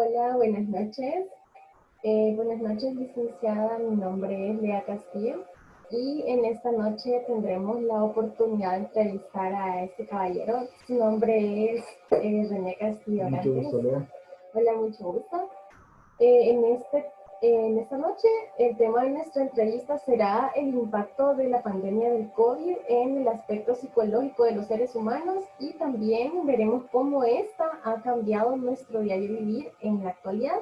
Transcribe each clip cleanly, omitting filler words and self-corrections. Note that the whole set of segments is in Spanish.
Hola, buenas noches. Buenas noches, licenciada. Mi nombre es Lea Castillo y en esta noche tendremos la oportunidad de entrevistar a este caballero. Su nombre es René Castillo Mucho Orantes. gusto, Leo. Hola, mucho gusto. Eh, en, este, en esta noche, el tema de nuestra entrevista será el impacto de la pandemia del COVID en el aspecto psicológico de los seres humanos y también veremos cómo esta ha cambiado nuestro diario vivir en la actualidad.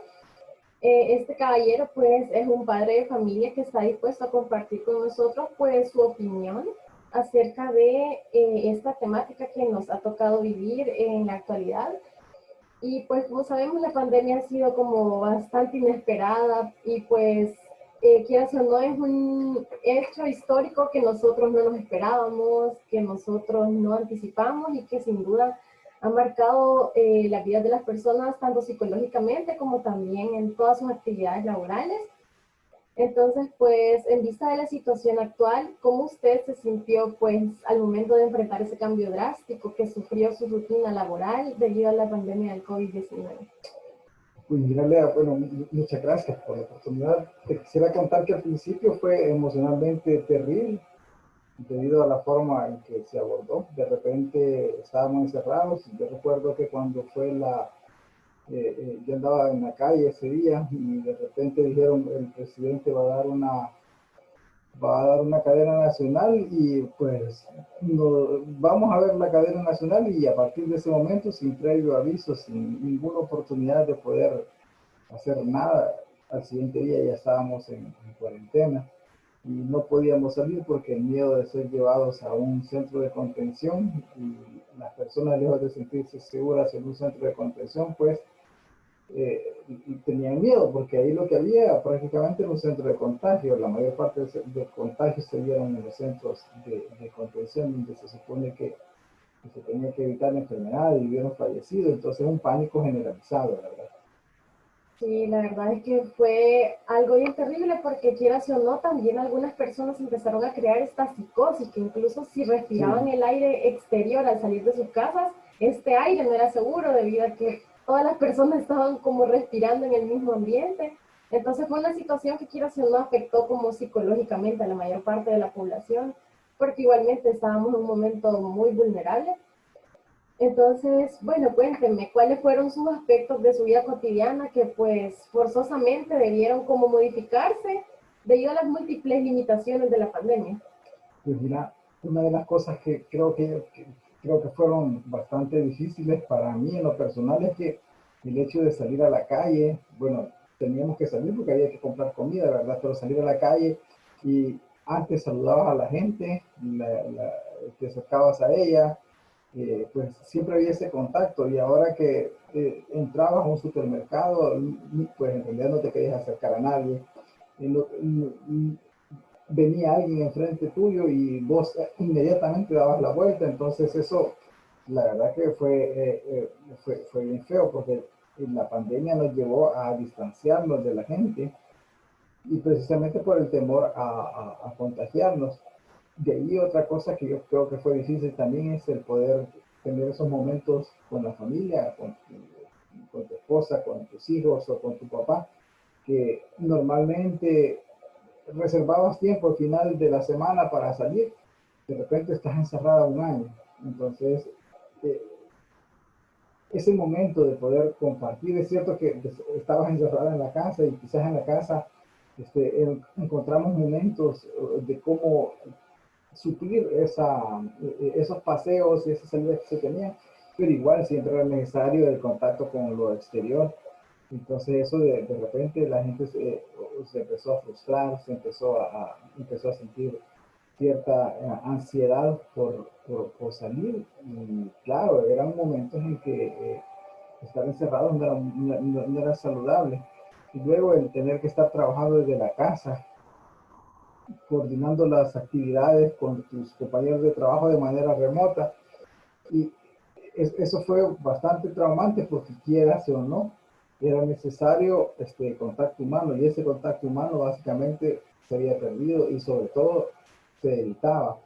Este caballero pues es un padre de familia que está dispuesto a compartir con nosotros pues su opinión acerca de esta temática que nos ha tocado vivir en la actualidad. Y pues como sabemos, la pandemia ha sido como bastante inesperada y pues quieras o no, es un hecho histórico que nosotros no nos esperábamos, que nosotros no anticipamos y que sin duda ha marcado la vida de las personas tanto psicológicamente como también en todas sus actividades laborales. Entonces, pues, en vista de la situación actual, ¿cómo usted se sintió, pues, al momento de enfrentar ese cambio drástico que sufrió su rutina laboral debido a la pandemia del COVID-19? Pues mira, Lea, bueno, muchas gracias por la oportunidad. Te quisiera contar que al principio fue emocionalmente terrible debido a la forma en que se abordó. De repente estábamos encerrados. Yo recuerdo que cuando fue yo andaba en la calle ese día y de repente dijeron el presidente va a dar una cadena nacional y pues vamos a ver la cadena nacional y a partir de ese momento, sin previo aviso, sin ninguna oportunidad de poder hacer nada, al siguiente día ya estábamos en cuarentena y no podíamos salir porque el miedo de ser llevados a un centro de contención y las personas lejos de sentirse seguras en un centro de contención, pues tenían miedo porque ahí lo que había prácticamente era un centro de contagio. La mayor parte de contagios se dieron en los centros de contención donde se supone que se tenía que evitar la enfermedad y hubieron fallecido. Entonces un pánico generalizado, ¿verdad? Sí, la verdad es que fue algo bien terrible porque quieras o no, también algunas personas empezaron a crear esta psicosis, que incluso si respiraban Sí, el aire exterior al salir de sus casas, este aire no era seguro debido a que todas las personas estaban como respirando en el mismo ambiente. Entonces fue una situación que quieras o no afectó como psicológicamente a la mayor parte de la población, porque igualmente estábamos en un momento muy vulnerable. Entonces, bueno, cuéntenme, ¿cuáles fueron sus aspectos de su vida cotidiana que pues forzosamente debieron como modificarse debido a las múltiples limitaciones de la pandemia? pues mira, una de las cosas que creo que fueron bastante difíciles para mí en lo personal es que el hecho de salir a la calle, bueno, teníamos que salir porque había que comprar comida, ¿verdad? Pero salir a la calle y antes saludabas a la gente, te acercabas a ella, pues siempre había ese contacto y ahora que entrabas a un supermercado, pues en realidad no te querías acercar a nadie. Venía alguien enfrente tuyo y vos inmediatamente dabas la vuelta, entonces eso, la verdad que fue bien feo porque la pandemia nos llevó a distanciarnos de la gente y precisamente por el temor a contagiarnos. De ahí otra cosa que yo creo que fue difícil también es el poder tener esos momentos con la familia, con tu esposa, con tus hijos o con tu papá, que normalmente reservabas tiempo al final de la semana para salir, de repente estás encerrada un año. Entonces, eh, ese momento de poder compartir, es cierto que estabas encerrada en la casa y quizás en la casa encontramos momentos de cómo suplir esos paseos y esas salidas que se tenían, pero igual siempre era necesario el contacto con lo exterior. Entonces eso de repente la gente se empezó a frustrar, empezó a sentir cierta ansiedad por salir y claro, eran momentos en que estar encerrado no era saludable. Y luego el tener que estar trabajando desde la casa, coordinando las actividades con tus compañeros de trabajo de manera remota. Y eso fue bastante traumante porque quieras o no, era necesario este contacto humano y ese contacto humano básicamente se había perdido y sobre todo se evitaba.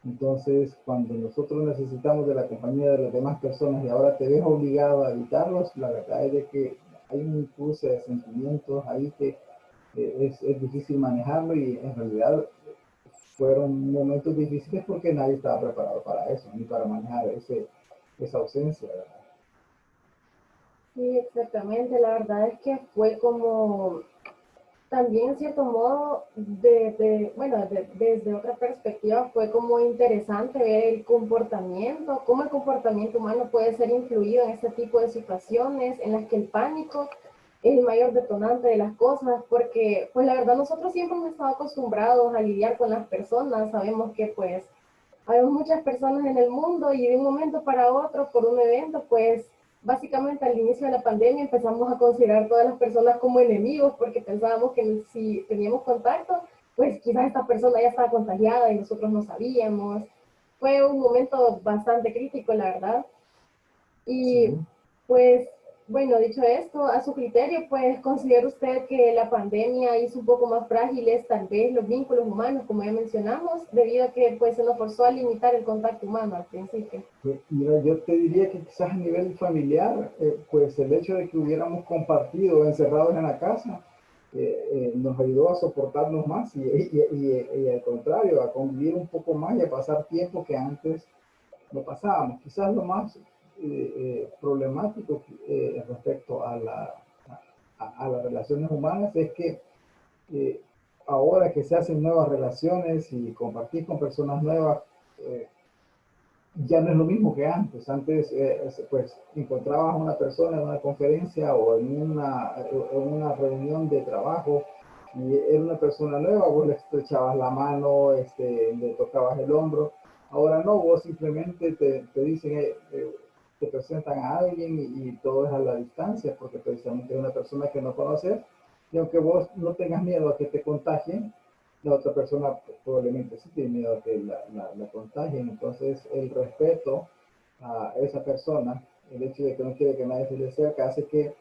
Entonces, cuando nosotros necesitamos de la compañía de las demás personas y ahora te ves obligado a evitarlos, la verdad es de que hay un cruce de sentimientos ahí que es difícil manejarlo y en realidad fueron momentos difíciles porque nadie estaba preparado para eso, ni para manejar esa ausencia, ¿verdad? Sí, exactamente. La verdad es que fue como también en cierto modo, bueno, desde otra perspectiva, fue como interesante ver el comportamiento, cómo el comportamiento humano puede ser influido en este tipo de situaciones en las que el pánico es el mayor detonante de las cosas, porque pues la verdad nosotros siempre hemos estado acostumbrados a lidiar con las personas, sabemos que pues hay muchas personas en el mundo y de un momento para otro, por un evento, pues básicamente al inicio de la pandemia empezamos a considerar a todas las personas como enemigos porque pensábamos que si teníamos contacto, pues quizás esta persona ya estaba contagiada y nosotros no sabíamos. Fue un momento bastante crítico, la verdad. Sí. Y pues, bueno, dicho esto, a su criterio, pues, ¿considera usted que la pandemia hizo un poco más frágiles tal vez los vínculos humanos, como ya mencionamos, debido a que pues se nos forzó a limitar el contacto humano al principio? Mira, yo te diría que quizás a nivel familiar, pues el hecho de que hubiéramos compartido encerrados en la casa nos ayudó a soportarnos más y al contrario, a convivir un poco más y a pasar tiempo que antes no pasábamos. Quizás lo más problemático respecto a las relaciones humanas es que eh, ahora que se hacen nuevas relaciones y compartir con personas nuevas, eh, ya no es lo mismo que antes. Antes, pues, encontrabas a una persona en una conferencia o en una reunión de trabajo y era una persona nueva, vos le estrechabas la mano, le tocabas el hombro. Ahora no, vos simplemente te dicen, te presentan a alguien y todo es a la distancia, porque precisamente es una persona que no conoces. Y aunque vos no tengas miedo a que te contagien, la otra persona probablemente sí tiene miedo a que la contagien. Entonces, el respeto a esa persona, el hecho de que no quiere que nadie se le acerque, hace que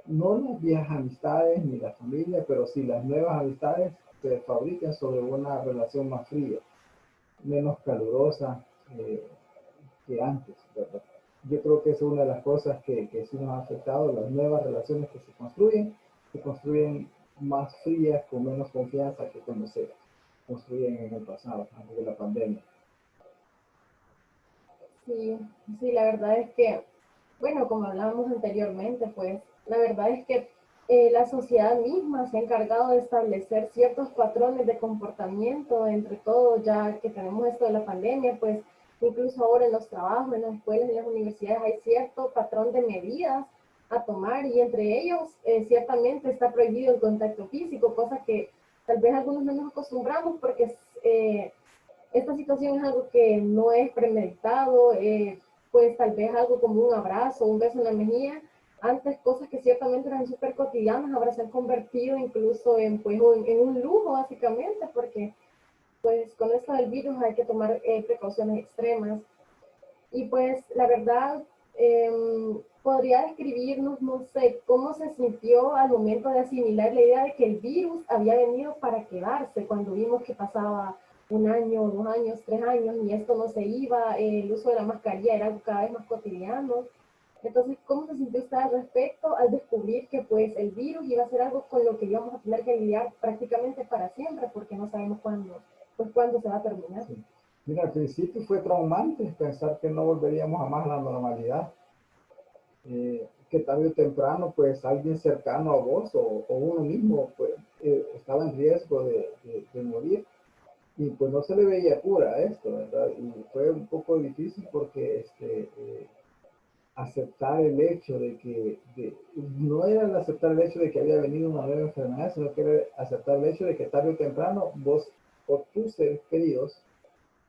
no las viejas amistades ni la familia, pero sí las nuevas amistades se fabriquen sobre una relación más fría, menos calurosa que antes, ¿verdad? Yo creo que es una de las cosas que sí nos ha afectado, las nuevas relaciones que se construyen más frías, con menos confianza que cuando se construyen en el pasado, antes de la pandemia. Sí, sí, la verdad es que, bueno, como hablábamos anteriormente, pues la verdad es que la sociedad misma se ha encargado de establecer ciertos patrones de comportamiento entre todos, ya que tenemos esto de la pandemia, pues incluso ahora en los trabajos, en las escuelas, en las universidades hay cierto patrón de medidas a tomar y entre ellos ciertamente está prohibido el contacto físico, cosa que tal vez algunos no nos acostumbramos porque esta situación es algo que no es premeditado, pues tal vez algo como un abrazo, un beso en la mejilla. Antes cosas que ciertamente eran súper cotidianas ahora se han convertido incluso en, pues, en un lujo básicamente, porque pues con esto del virus hay que tomar precauciones extremas. Y pues la verdad, podría describirnos, no sé, cómo se sintió al momento de asimilar la idea de que el virus había venido para quedarse, cuando vimos que pasaba un año, 2 años, 3 años y esto no se iba, el uso de la mascarilla era algo cada vez más cotidiano. Entonces, ¿cómo se sintió usted al respecto al descubrir que pues el virus iba a ser algo con lo que íbamos a tener que lidiar prácticamente para siempre, porque no sabemos cuándo, pues cuándo se va a terminar? Sí. Mira, al principio fue traumante pensar que no volveríamos a más la normalidad, que tarde o temprano, pues alguien cercano a vos o uno mismo, pues estaba en riesgo de morir y pues no se le veía cura a esto, ¿verdad? Y fue un poco difícil porque aceptar el hecho de que no era el aceptar el hecho de que había venido una nueva enfermedad, sino que era aceptar el hecho de que tarde o temprano vos o tus seres queridos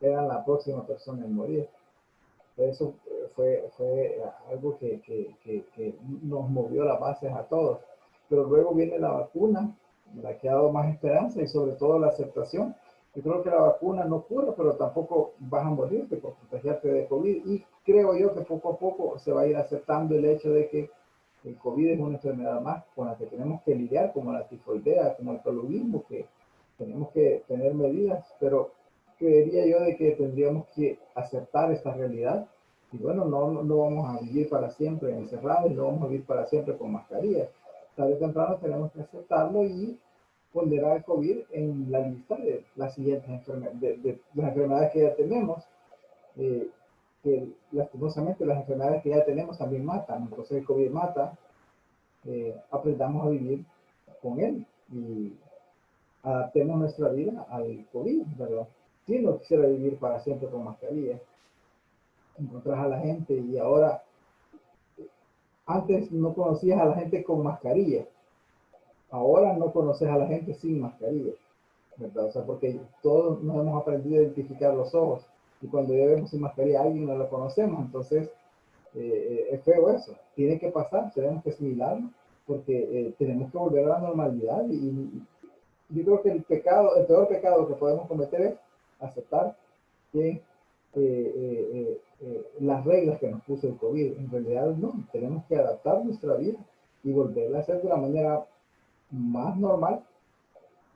eran la próxima persona en morir. Eso fue algo que nos movió las bases a todos. Pero luego viene la vacuna, la que ha dado más esperanza y sobre todo la aceptación. Yo creo que la vacuna no cura, pero tampoco vas a morirte por contagiarte de COVID. Y creo yo que poco a poco se va a ir aceptando el hecho de que el COVID es una enfermedad más con la que tenemos que lidiar, como la tifoidea, como el paludismo, que tenemos que tener medidas, pero creería yo de que tendríamos que aceptar esta realidad Y bueno, no vamos a vivir para siempre encerrados, no vamos a vivir para siempre con mascarillas. Tarde o temprano tenemos que aceptarlo y ponderar el COVID en la lista de las siguientes enfermedades, de las enfermedades que ya tenemos, eh, que lastimosamente las enfermedades que ya tenemos también matan. Entonces el COVID mata, aprendamos a vivir con él y adaptemos nuestra vida al COVID, ¿verdad? Si no quisiera vivir para siempre con mascarilla, encontrás a la gente y ahora, antes no conocías a la gente con mascarilla, ahora no conoces a la gente sin mascarilla, ¿verdad? O sea, porque todos nos hemos aprendido a identificar los ojos y cuando ya vemos sin mascarilla a alguien no lo conocemos, entonces es feo eso, tiene que pasar, tenemos que asimilarlo porque tenemos que volver a la normalidad y yo creo que el peor pecado que podemos cometer es aceptar que las reglas que nos puso el COVID, en realidad no, tenemos que adaptar nuestra vida y volverla a hacer de una manera más normal,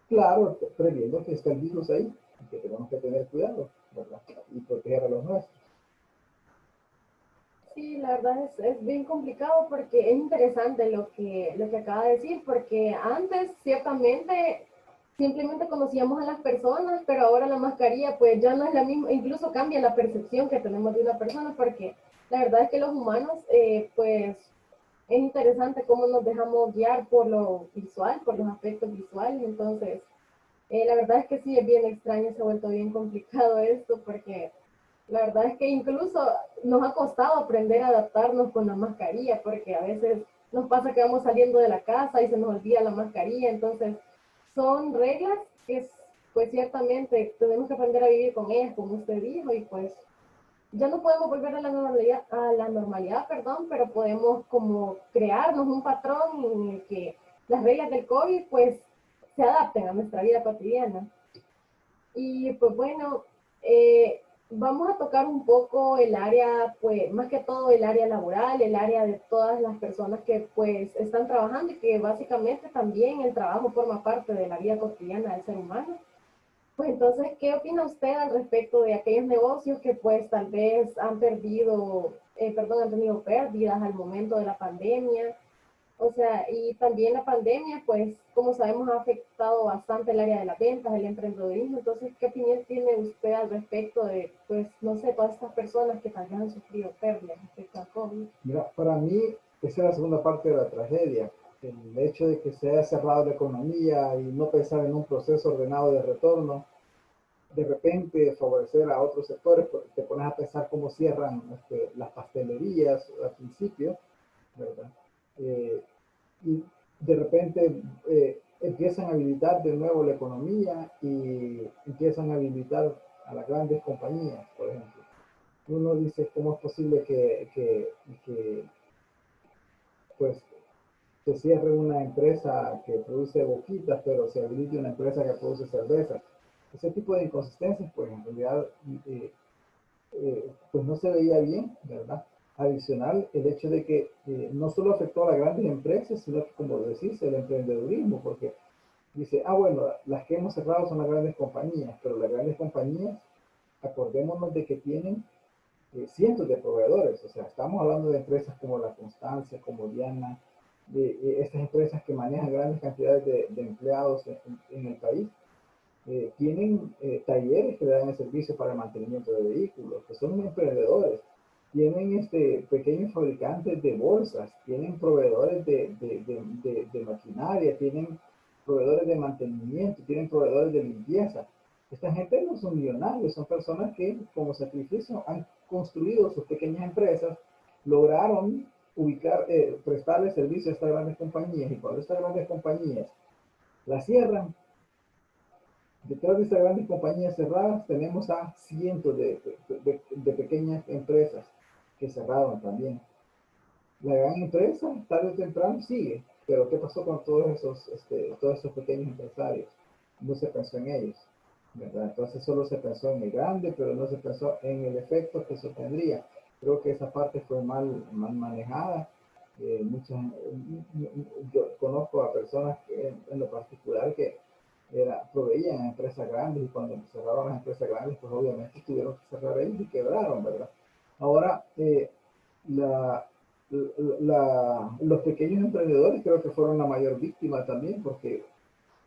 claro, previendo que está el virus ahí y que tenemos que tener cuidado, ¿verdad? Y proteger a los nuestros. Sí, la verdad es bien complicado porque es interesante lo que acaba de decir, porque antes ciertamente simplemente conocíamos a las personas, pero ahora la mascarilla pues ya no es la misma, incluso cambia la percepción que tenemos de una persona, porque la verdad es que los humanos pues es interesante cómo nos dejamos guiar por lo visual, por los aspectos visuales, entonces la verdad es que sí, es bien extraño, se ha vuelto bien complicado esto, porque la verdad es que incluso nos ha costado aprender a adaptarnos con la mascarilla, porque a veces nos pasa que vamos saliendo de la casa y se nos olvida la mascarilla, entonces son reglas que pues ciertamente tenemos que aprender a vivir con ellas, como usted dijo, y pues ya no podemos volver a la normalidad, perdón, pero podemos como crearnos un patrón en el que las reglas del COVID pues se adapten a nuestra vida cotidiana. Y pues bueno, vamos a tocar un poco el área, pues más que todo el área laboral, el área de todas las personas que pues están trabajando y que básicamente también el trabajo forma parte de la vida cotidiana del ser humano. Pues entonces, ¿qué opina usted al respecto de aquellos negocios que pues tal vez han perdido, perdón, han tenido pérdidas al momento de la pandemia? O sea, y también la pandemia, pues, como sabemos, ha afectado bastante el área de las ventas, el emprendedorismo. Entonces, ¿qué opinión tiene usted al respecto de, pues, no sé, todas estas personas que también han sufrido pérdidas respecto al COVID? Mira, para mí esa es la segunda parte de la tragedia, el hecho de que se haya cerrado la economía y no pensar en un proceso ordenado de retorno, de repente favorecer a otros sectores, porque te pones a pensar cómo cierran las pastelerías al principio, ¿verdad? Eh, y de repente empiezan a habilitar de nuevo la economía y empiezan a habilitar a las grandes compañías, por ejemplo. Uno dice, ¿cómo es posible que pues se cierre una empresa que produce boquitas, pero se habilite una empresa que produce cerveza? Ese tipo de inconsistencias, pues en realidad pues no se veía bien, ¿verdad? Adicional, el hecho de que no solo afectó a las grandes empresas, sino que, como decís, el emprendedurismo, porque dice, ah, bueno, las que hemos cerrado son las grandes compañías, pero las grandes compañías, acordémonos de que tienen cientos de proveedores, o sea, estamos hablando de empresas como La Constancia, como Diana, de estas empresas que manejan grandes cantidades de empleados en el país, tienen talleres que le dan el servicio para el mantenimiento de vehículos, que son emprendedores, tienen pequeños fabricantes de bolsas, tienen proveedores de maquinaria, tienen proveedores de mantenimiento, tienen proveedores de limpieza. Esta gente no son millonarios, son personas que como sacrificio han construido sus pequeñas empresas, lograron ubicar, prestarle servicio a estas grandes compañías y cuando estas grandes compañías las cierran, detrás de estas grandes compañías cerradas tenemos a cientos de pequeñas empresas que cerraron también. La gran empresa, tarde o temprano, sigue. Pero ¿qué pasó con todos esos pequeños empresarios? No se pensó en ellos, ¿verdad? Entonces solo se pensó en el grande, pero no se pensó en el efecto que eso tendría. Creo que esa parte fue mal manejada. Yo conozco a personas que, en lo particular que proveían a empresas grandes y cuando cerraron las empresas grandes, pues obviamente tuvieron que cerrar ellos y quebraron, ¿verdad? Ahora, la, los pequeños emprendedores creo que fueron la mayor víctima también porque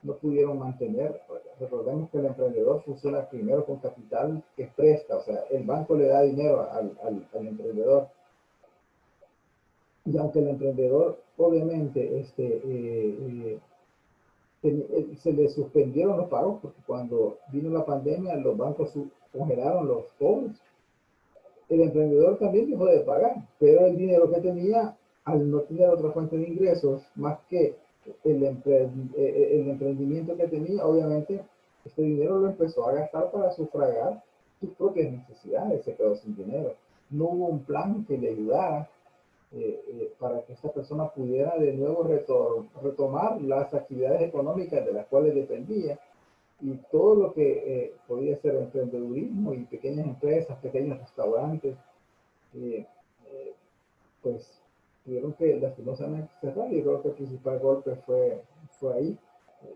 no pudieron mantener. Recordemos que el emprendedor funciona primero con capital que presta, o sea, el banco le da dinero al emprendedor. Y aunque el emprendedor, obviamente, se le suspendieron los pagos porque cuando vino la pandemia los bancos congelaron los cobros. El emprendedor también dejó de pagar, pero el dinero que tenía, al no tener otra fuente de ingresos más que el emprendimiento que tenía, obviamente este dinero lo empezó a gastar para sufragar sus propias necesidades, se quedó sin dinero. No hubo un plan que le ayudara para que esta persona pudiera de nuevo retomar las actividades económicas de las cuales dependía y todo lo que podía ser emprendedurismo y pequeñas empresas, pequeños restaurantes, eh, eh, pues tuvieron que lastimosamente cerrar. Yo creo que el principal golpe fue ahí.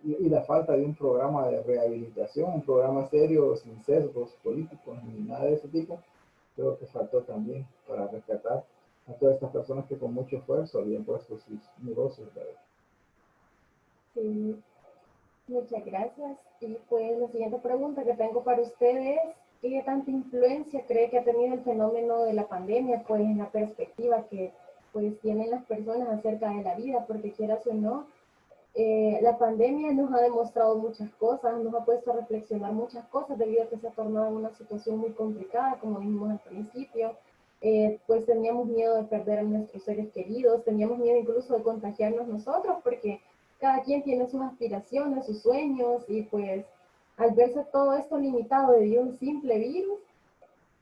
Y la falta de un programa de rehabilitación, un programa serio, sin sesgos políticos ni nada de ese tipo, creo que faltó también para rescatar a todas estas personas que con mucho esfuerzo habían puesto sus negocios. Sí, muchas gracias. Y pues la siguiente pregunta que tengo para ustedes, ¿qué tanta influencia cree que ha tenido el fenómeno de la pandemia pues en la perspectiva que pues tienen las personas acerca de la vida? Porque quieras o no, la pandemia nos ha demostrado muchas cosas, nos ha puesto a reflexionar muchas cosas debido a que se ha tornado en una situación muy complicada, como dijimos al principio. Pues teníamos miedo de perder a nuestros seres queridos, teníamos miedo incluso de contagiarnos nosotros, porque cada quien tiene sus aspiraciones, sus sueños, y pues al verse todo esto limitado debido a un simple virus,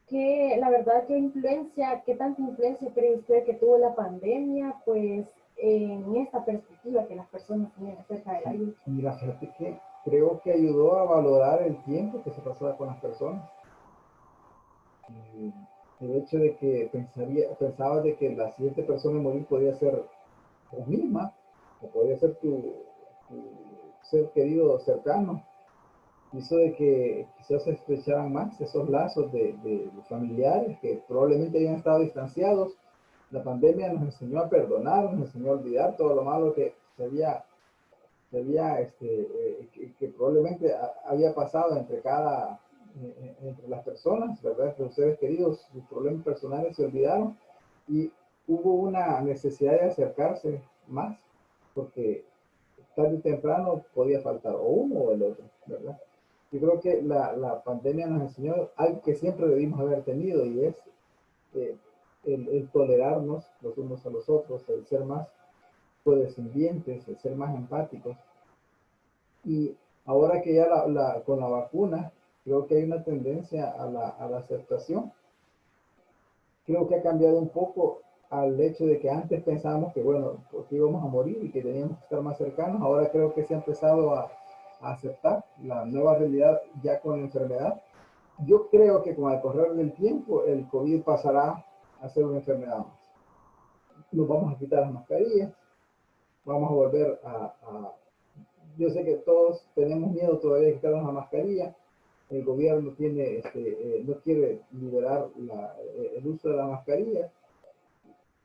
que la verdad, qué tanta influencia cree usted que tuvo la pandemia, pues en esta perspectiva que las personas tienen acerca de la vida? Mira, fíjate que creo que ayudó a valorar el tiempo que se pasaba con las personas. El hecho de que pensaba de que la siguiente persona en morir podía ser vos misma, o podía ser tu ser querido cercano, hizo de que quizás se estrecharan más esos lazos de familiares que probablemente habían estado distanciados. La pandemia nos enseñó a perdonar, nos enseñó a olvidar todo lo malo que que probablemente había pasado entre las personas, ¿verdad? Entre los seres queridos, sus problemas personales se olvidaron y hubo una necesidad de acercarse más, porque tarde o temprano podía faltar o uno o el otro, ¿verdad? Yo creo que la pandemia nos enseñó algo que siempre debimos haber tenido y es eh, el tolerarnos los unos a los otros, el ser más condescendientes, el ser más empáticos. Y ahora que ya con la vacuna, creo que hay una tendencia a la aceptación. Creo que ha cambiado un poco al hecho de que antes pensábamos que, bueno, porque íbamos a morir y que teníamos que estar más cercanos. Ahora creo que se ha empezado a aceptar la nueva realidad ya con la enfermedad. Yo creo que con el correr del tiempo el COVID pasará a ser una enfermedad más. Nos vamos a quitar las mascarillas, vamos a volver yo sé que todos tenemos miedo todavía de quitarnos la mascarilla. El gobierno no quiere liberar el uso de la mascarilla.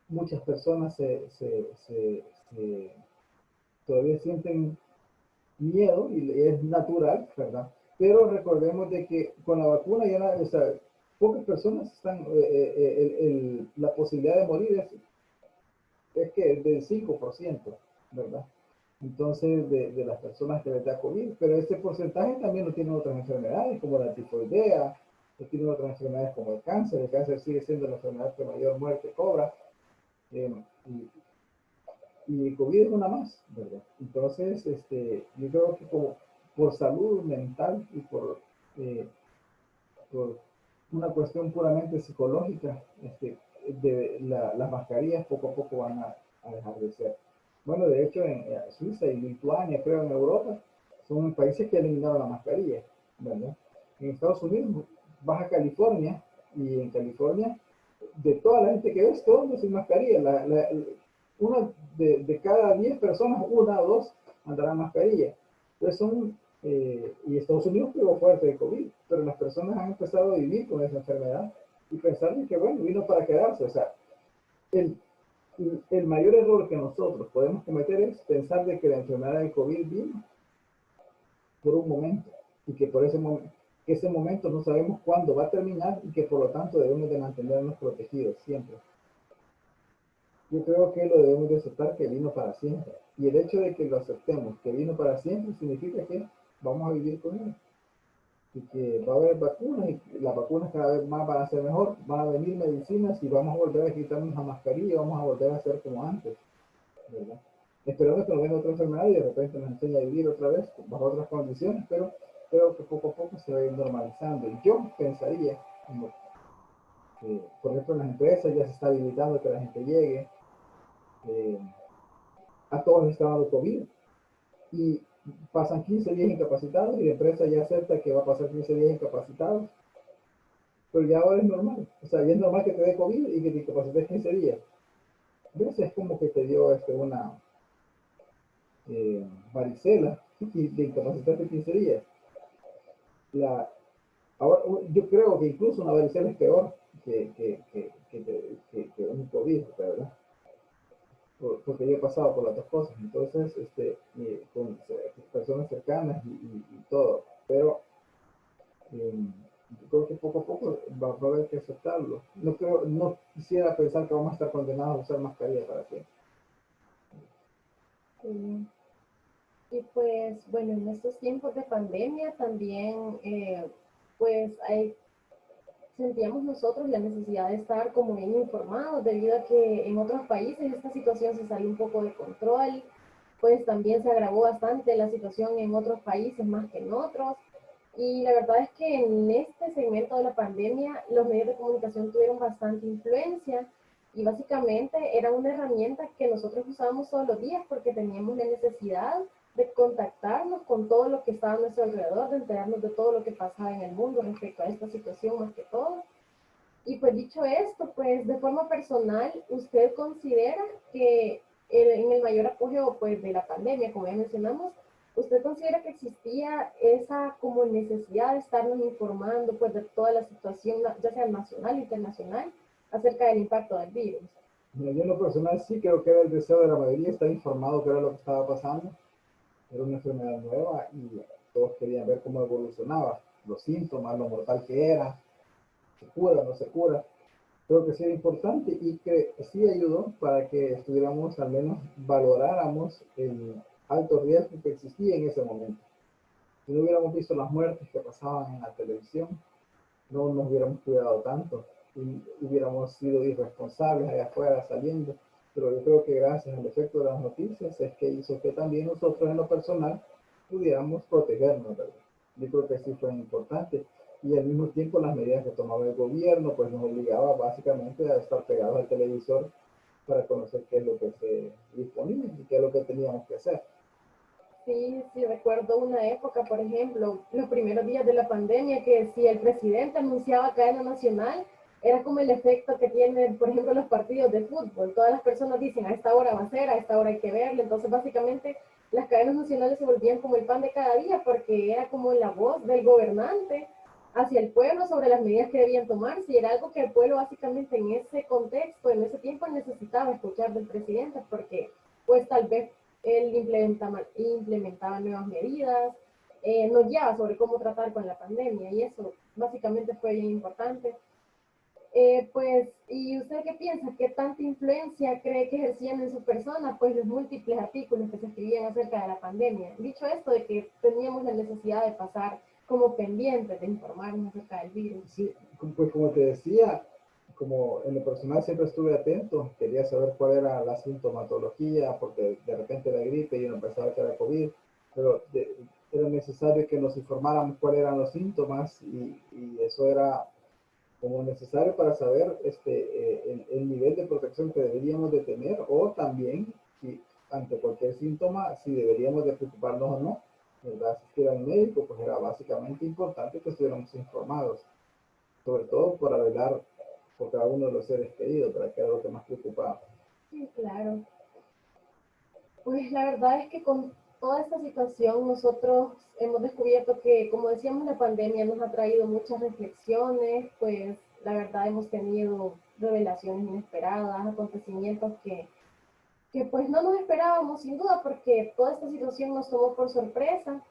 Muchas personas todavía sienten miedo y es natural, ¿verdad? Pero recordemos de que con la vacuna ya, o sea, pocas personas están, la posibilidad de morir es que es del 5%, ¿verdad? Entonces, de las personas que les da COVID, pero ese porcentaje también lo tienen otras enfermedades, como la tifoidea, lo tienen otras enfermedades como el cáncer sigue siendo la enfermedad que mayor muerte cobra, eh, y, y COVID es una más, ¿verdad? Entonces, yo creo que como por salud mental y por una cuestión puramente psicológica, las mascarillas poco a poco van a dejar de ser. Bueno, de hecho, en Suiza y Lituania, creo, en Europa, son países que eliminaron la mascarilla, ¿verdad? En Estados Unidos, Baja California, y en California, de toda la gente que ves, todos sin mascarilla. Una de cada 10 personas, una o dos andarán mascarilla. Entonces y Estados Unidos pegó fuerte de COVID, pero las personas han empezado a vivir con esa enfermedad y pensar que, bueno, vino para quedarse. O sea, el, el mayor error que nosotros podemos cometer es pensar de que la enfermedad del COVID vino por un momento y que por ese momento no sabemos cuándo va a terminar y que por lo tanto debemos de mantenernos protegidos siempre. Yo creo que lo debemos de aceptar que vino para siempre. Y el hecho de que lo aceptemos, que vino para siempre, significa que vamos a vivir con él. Y que va a haber vacunas y las vacunas cada vez más van a ser mejor, van a venir medicinas y vamos a volver a quitarnos la mascarilla, vamos a volver a ser como antes, ¿verdad? Esperando que nos venga otra enfermedad y de repente nos enseñe a vivir otra vez bajo otras condiciones, pero creo que poco a poco se va a ir normalizando. Y yo pensaría, como que, por ejemplo, en las empresas ya se está habilitando que la gente llegue, eh, a todos les está dando COVID y pasan 15 días incapacitados y la empresa ya acepta que va a pasar 15 días incapacitados, pero ya ahora es normal. O sea, ya es normal que te dé COVID y que te incapacites 15 días. ¿Ves? Es como que te dio una varicela y te incapacitaste 15 días. La, ahora, yo creo que incluso una varicela es peor que un COVID, ¿verdad? Porque yo he pasado por las dos cosas, entonces, con personas cercanas y todo, pero yo creo que poco a poco va a haber que aceptarlo. No creo, no quisiera pensar que vamos a estar condenados a usar mascarilla para siempre. Sí. Y pues bueno, en estos tiempos de pandemia también pues sentíamos nosotros la necesidad de estar como bien informados debido a que en otros países esta situación se salió un poco de control, pues también se agravó bastante la situación en otros países más que en otros. Y la verdad es que en este segmento de la pandemia los medios de comunicación tuvieron bastante influencia y básicamente era una herramienta que nosotros usábamos todos los días porque teníamos la necesidad de contactarnos con todo lo que estaba a nuestro alrededor, de enterarnos de todo lo que pasaba en el mundo respecto a esta situación más que todo. Y pues dicho esto, pues de forma personal, ¿usted considera que en el mayor apogeo pues de la pandemia, como ya mencionamos, usted considera que existía esa como necesidad de estarnos informando pues de toda la situación, ya sea nacional o internacional, acerca del impacto del virus? Mira, yo en lo personal sí creo que era el deseo de la mayoría estar informado que era lo que estaba pasando. Era una enfermedad nueva y todos querían ver cómo evolucionaba, los síntomas, lo mortal que era, se cura, no se cura. Creo que sí era importante y que sí ayudó para que estuviéramos, al menos valoráramos el alto riesgo que existía en ese momento. Si no hubiéramos visto las muertes que pasaban en la televisión, no nos hubiéramos cuidado tanto y hubiéramos sido irresponsables allá afuera saliendo. Pero yo creo que gracias al efecto de las noticias es que hizo que también nosotros en lo personal pudiéramos protegernos, ¿verdad? Yo creo que sí fue importante. Y al mismo tiempo las medidas que tomaba el gobierno pues nos obligaba básicamente a estar pegados al televisor para conocer qué es lo que se disponía y qué es lo que teníamos que hacer. Sí, sí, recuerdo una época, por ejemplo, los primeros días de la pandemia, que si el presidente anunciaba cadena nacional, era como el efecto que tienen, por ejemplo, los partidos de fútbol. Todas las personas dicen, a esta hora va a ser, a esta hora hay que verlo. Entonces, básicamente, las cadenas nacionales se volvían como el pan de cada día, porque era como la voz del gobernante hacia el pueblo sobre las medidas que debían tomarse, y era algo que el pueblo básicamente en ese contexto, en ese tiempo necesitaba escuchar del presidente, porque pues tal vez él implementaba nuevas medidas, nos guiaba sobre cómo tratar con la pandemia y eso básicamente fue bien importante. Pues, ¿y usted qué piensa? ¿Qué tanta influencia cree que ejercían en su persona pues los múltiples artículos que se escribían acerca de la pandemia? Dicho esto de que teníamos la necesidad de pasar como pendientes de informarnos acerca del virus. Sí, pues como te decía, como en lo personal siempre estuve atento, quería saber cuál era la sintomatología, porque de repente la gripe y uno pensaba que era COVID, pero era necesario que nos informáramos cuáles eran los síntomas y eso era como necesario para saber el nivel de protección que deberíamos de tener o también si ante cualquier síntoma si deberíamos de preocuparnos o no, ¿verdad? Asistir al médico, pues era básicamente importante que estuviéramos informados, sobre todo para velar por cada uno de los seres queridos, para que era lo que más preocupaba. Sí, claro. Pues la verdad es que con toda esta situación nosotros hemos descubierto que, como decíamos, la pandemia nos ha traído muchas reflexiones, pues la verdad hemos tenido revelaciones inesperadas, acontecimientos que pues no nos esperábamos sin duda porque toda esta situación nos tomó por sorpresa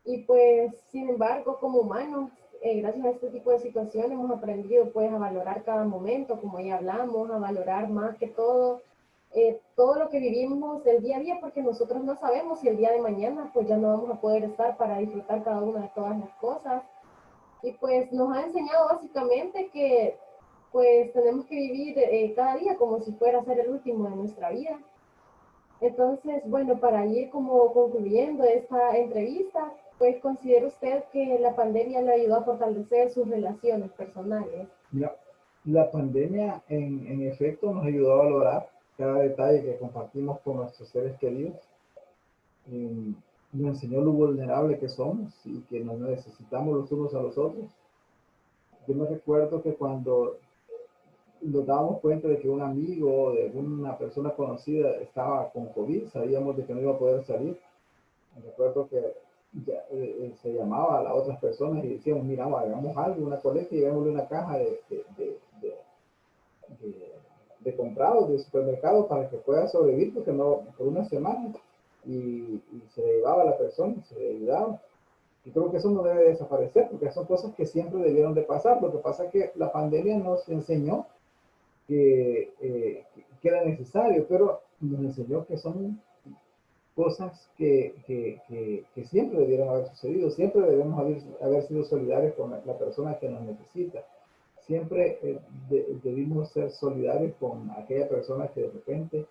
y pues sin embargo como humanos, gracias a este tipo de situaciones hemos aprendido pues a valorar cada momento, como ya hablamos, a valorar más que todo lo que vivimos del día a día, porque nosotros no sabemos si el día de mañana pues ya no vamos a poder estar para disfrutar cada una de todas las cosas. Y pues nos ha enseñado básicamente que pues tenemos que vivir cada día como si fuera a ser el último de nuestra vida. Entonces, bueno, para ir como concluyendo esta entrevista, pues considera usted que la pandemia le ayudó a fortalecer sus relaciones personales. Mira, la pandemia en efecto nos ayudó a valorar cada detalle que compartimos con nuestros seres queridos. Eh, Nos enseñó lo vulnerable que somos y que nos necesitamos los unos a los otros. Yo me recuerdo que cuando nos dábamos cuenta de que un amigo o de una persona conocida estaba con COVID, sabíamos de que no iba a poder salir. Me recuerdo que ya, se llamaba a las otras personas y decíamos, mira, hagamos algo, una colecta y llevémosle una caja de, de comprados de supermercados para que pueda sobrevivir porque no, por una semana y se le llevaba a la persona, se le ayudaba. Y creo que eso no debe desaparecer porque son cosas que siempre debieron de pasar. Lo que pasa es que la pandemia nos enseñó que era necesario, pero nos enseñó que son cosas que siempre debieron haber sucedido, siempre debemos haber sido solidarios con la persona que nos necesita, siempre debimos ser solidarios con aquella persona que de repente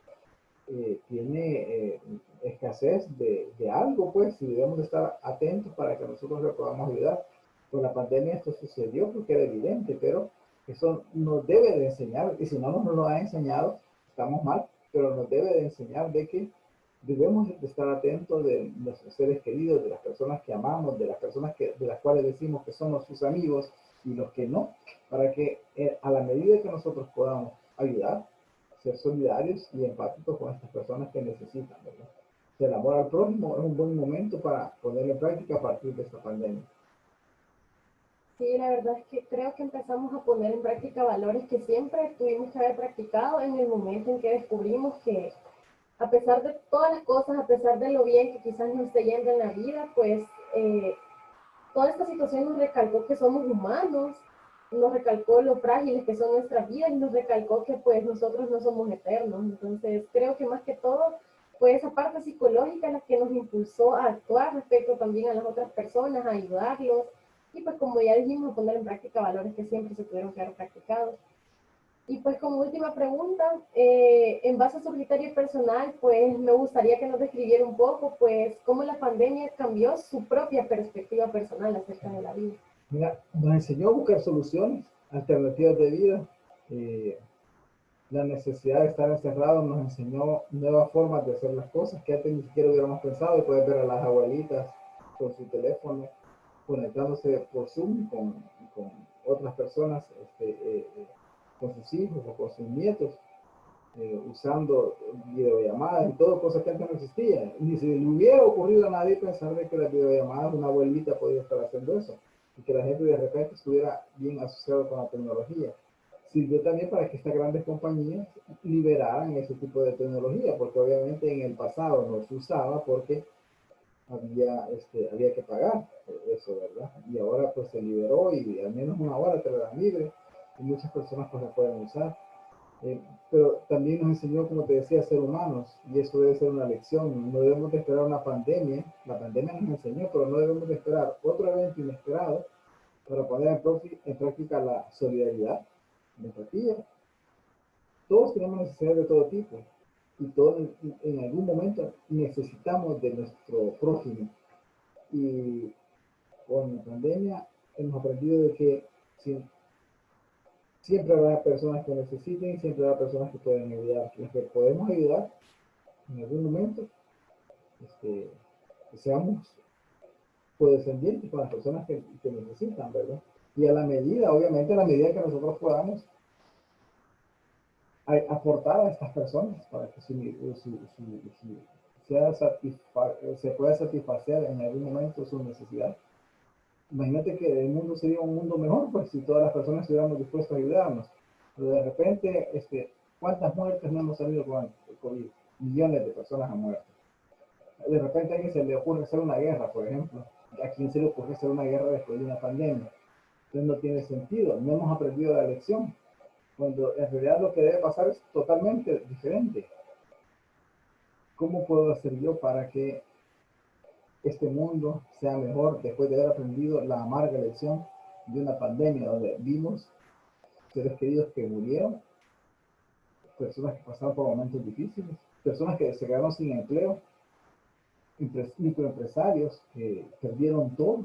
tiene escasez de algo, pues, y debemos estar atentos para que nosotros le podamos ayudar. Con la pandemia esto sucedió porque era evidente, pero eso nos debe de enseñar, y si no nos lo ha enseñado, estamos mal, pero nos debe de enseñar de que debemos de estar atentos de nuestros seres queridos, de las personas que amamos, de las personas de las cuales decimos que somos sus amigos y los que no, para que a la medida que nosotros podamos ayudar, ser solidarios y empáticos con estas personas que necesitan, ¿verdad? El amor al prójimo es un buen momento para ponerlo en práctica a partir de esta pandemia. Sí, la verdad es que creo que empezamos a poner en práctica valores que siempre tuvimos que haber practicado en el momento en que descubrimos que a pesar de todas las cosas, a pesar de lo bien que quizás nos esté yendo en la vida, pues toda esta situación nos recalcó que somos humanos, nos recalcó lo frágiles que son nuestras vidas y nos recalcó que pues nosotros no somos eternos. Entonces creo que más que todo fue esa parte psicológica la que nos impulsó a actuar respecto también a las otras personas, a ayudarlos y pues como ya dijimos, a poner en práctica valores que siempre se tuvieron que haber practicado. Y pues como última pregunta, en base a su criterio personal, pues me gustaría que nos describiera un poco, pues, cómo la pandemia cambió su propia perspectiva personal acerca de la vida. Mira, nos enseñó a buscar soluciones, alternativas de vida. La necesidad de estar encerrados nos enseñó nuevas formas de hacer las cosas que antes ni siquiera hubiéramos pensado. Y puedes ver a las abuelitas con su teléfono conectándose por Zoom con otras personas, con sus hijos o con sus nietos, usando videollamadas y todo, cosas que antes no existían. Ni se le hubiera ocurrido a nadie pensar de que las videollamadas, una abuelita podía estar haciendo eso y que la gente de repente estuviera bien asociada con la tecnología. Sirvió también para que estas grandes compañías liberaran ese tipo de tecnología, porque obviamente en el pasado no se usaba porque había que pagar por eso, ¿verdad? Y ahora pues se liberó y al menos una hora te la dan libre y muchas personas pues la pueden usar. Pero también nos enseñó, como te decía, a ser humanos y eso debe ser una lección. No debemos de esperar una pandemia, la pandemia nos enseñó, pero no debemos de esperar otro evento inesperado para poner en práctica la solidaridad, la empatía. Todos tenemos necesidades de todo tipo y todos en algún momento necesitamos de nuestro prójimo. Y con la pandemia hemos aprendido de que siempre habrá personas que necesiten, siempre habrá personas que pueden ayudar. Los que podemos ayudar en algún momento, que seamos condescendientes con las personas que necesitan, ¿verdad? Y a la medida, obviamente, a la medida que nosotros podamos aportar a estas personas para que se pueda satisfacer en algún momento su necesidad. imagínate que el mundo sería un mundo mejor, pues si todas las personas estuviéramos dispuestas a ayudarnos. Pero de repente, ¿cuántas muertes no hemos salido con el COVID? Millones de personas han muerto. De repente a alguien se le ocurre hacer una guerra, por ejemplo. ¿A quién se le ocurre hacer una guerra después de una pandemia? Entonces no tiene sentido, no hemos aprendido la lección. Cuando en realidad lo que debe pasar es totalmente diferente. ¿Cómo puedo hacer yo para que este mundo sea mejor después de haber aprendido la amarga lección de una pandemia donde vimos seres queridos que murieron, personas que pasaron por momentos difíciles, personas que se quedaron sin empleo, microempresarios que perdieron todo?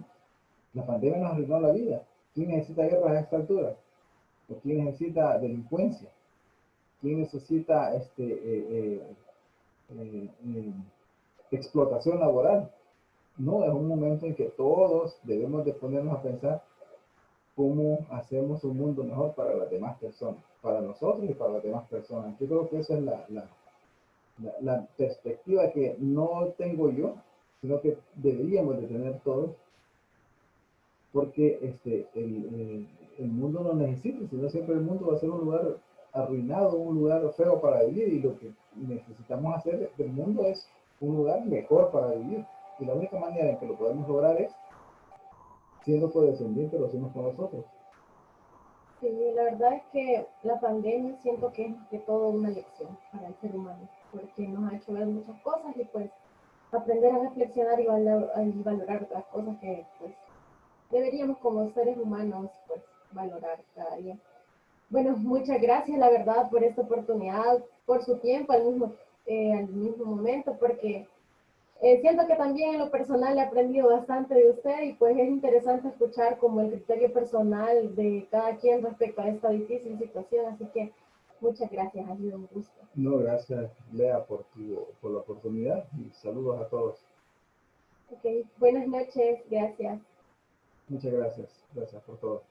La pandemia nos arruinó la vida. ¿Quién necesita guerras a esta altura? ¿O quién necesita delincuencia? ¿Quién necesita eh, eh, explotación laboral? No, es un momento en que todos debemos de ponernos a pensar cómo hacemos un mundo mejor para las demás personas, para nosotros y para las demás personas. Yo creo que esa es la perspectiva que no tengo yo, sino que deberíamos de tener todos, porque el mundo no necesita, sino siempre el mundo va a ser un lugar arruinado, un lugar feo para vivir, y lo que necesitamos hacer del mundo es un lugar mejor para vivir. Y la única manera en que lo podemos lograr es siendo condescendientes los unos con los otros. Sí, la verdad es que la pandemia siento que es más que todo una lección para el ser humano, porque nos ha hecho ver muchas cosas y pues aprender a reflexionar y valorar otras cosas que pues deberíamos como seres humanos pues valorar cada día. Bueno, muchas gracias la verdad por esta oportunidad, por su tiempo al mismo momento, porque siento que también en lo personal he aprendido bastante de usted y pues es interesante escuchar como el criterio personal de cada quien respecto a esta difícil situación, así que muchas gracias, ha sido un gusto. No, gracias, Lea, por la oportunidad, y saludos a todos. Ok, buenas noches, gracias. Muchas gracias. Gracias por todo.